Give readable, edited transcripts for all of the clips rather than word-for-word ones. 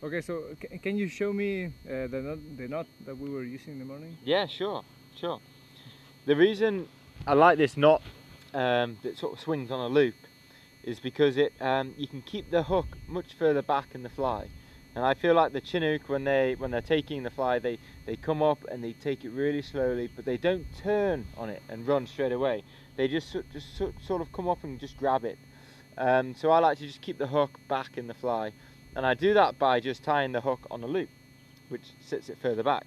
Okay, so can you show me the knot that we were using in the morning? Yeah, sure. The reason I like this knot that sort of swings on a loop is because you can keep the hook much further back in the fly. And I feel like the chinook, when they're taking the fly, they come up and they take it really slowly, but they don't turn on it and run straight away. They just sort of come up and just grab it. So I like to just keep the hook back in the fly, and I do that by just tying the hook on a loop, which sits it further back.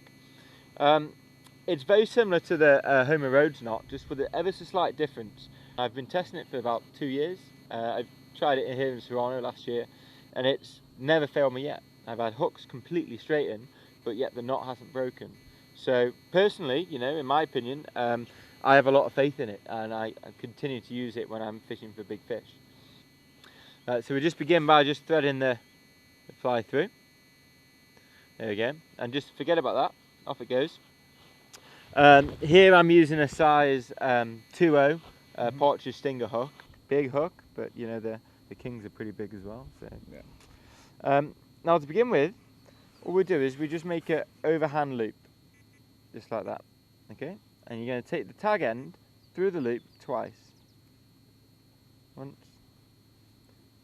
It's very similar to the Homer Rhodes knot, just with an ever so slight difference. I've been testing it for about 2 years. I've tried it here in Serrano last year, and it's never failed me yet. I've had hooks completely straight in, but yet the knot hasn't broken. So personally, you know, in my opinion, I have a lot of faith in it, and I continue to use it when I'm fishing for big fish. So we just begin by just threading the fly through. There we go, and just forget about that, off it goes. Here I'm using a size 2.0 partridge stinger hook, big hook, but you know the kings are pretty big as well. So yeah. Now to begin with, all we do is we just make an overhand loop, just like that, okay? And you're going to take the tag end through the loop twice. Once,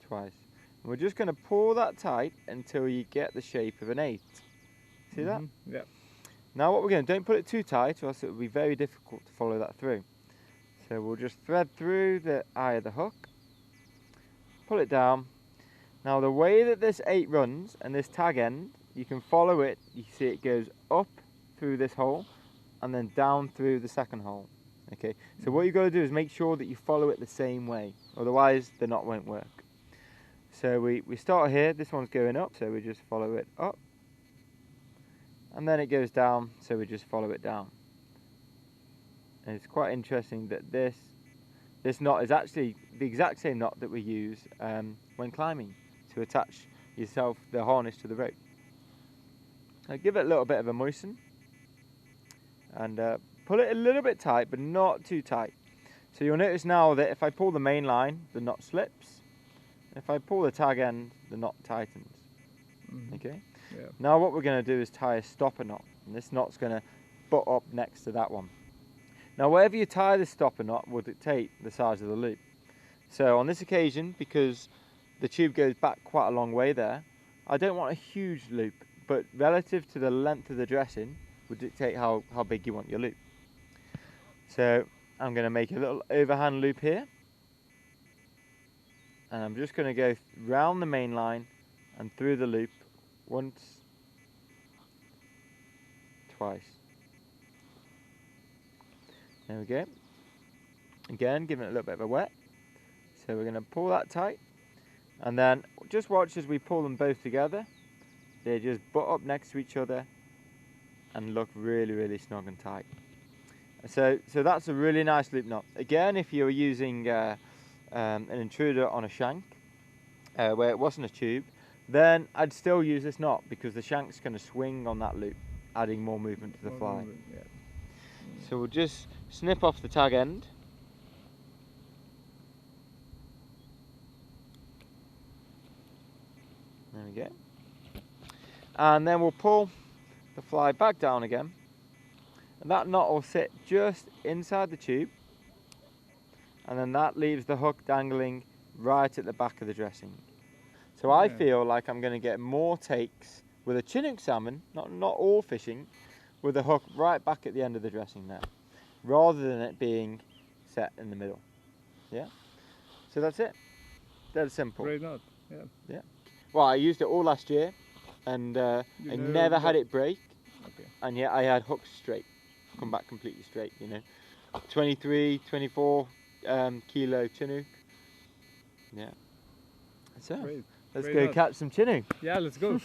twice. And we're just going to pull that tight until you get the shape of an 8. See that? Yeah. Now what we're going to, don't put it too tight or else it will be very difficult to follow that through. So we'll just thread through the eye of the hook, pull it down. Now the way that this 8 runs and this tag end, you can follow it, you see it goes up through this hole and then down through the second hole. Okay, so what you've got to do is make sure that you follow it the same way, otherwise the knot won't work. So we start here, this one's going up, so we just follow it up. And then it goes down, so we just follow it down. And it's quite interesting that this knot is actually the exact same knot that we use when climbing to attach the harness to the rope. Now give it a little bit of a moisten and pull it a little bit tight, but not too tight. So you'll notice now that if I pull the main line, the knot slips. If I pull the tag end, the knot tightens. Okay. Yeah. Now what we're going to do is tie a stopper knot, and this knot's going to butt up next to that one. Now wherever you tie the stopper knot will dictate the size of the loop. So on this occasion, because the tube goes back quite a long way there, I don't want a huge loop, but relative to the length of the dressing will dictate how big you want your loop. So I'm going to make a little overhand loop here, and I'm just going to go round the main line and through the loop once, twice. There we go. Again, giving it a little bit of a wet. So we're going to pull that tight, and then just watch as we pull them both together. They just butt up next to each other and look really, really snug and tight. So that's a really nice loop knot. Again, if you're using an intruder on a shank where it wasn't a tube, then I'd still use this knot because the shank's going to swing on that loop, adding more movement to the fly. Yeah. So we'll just snip off the tag end. There we go. And then we'll pull the fly back down again. And that knot will sit just inside the tube. And then that leaves the hook dangling right at the back of the dressing. So I feel like I'm going to get more takes with a chinook salmon, not all fishing, with the hook right back at the end of the dressing there, rather than it being set in the middle. Yeah. So that's it. That's simple. Great knot. Yeah. Yeah. Well, I used it all last year, and I never had it break. Okay. And yet I had hooks straight, come back completely straight. You know, 23, 24 kilo chinook. Yeah. So Great. let's Great go knot. catch some chinook. Yeah, let's go.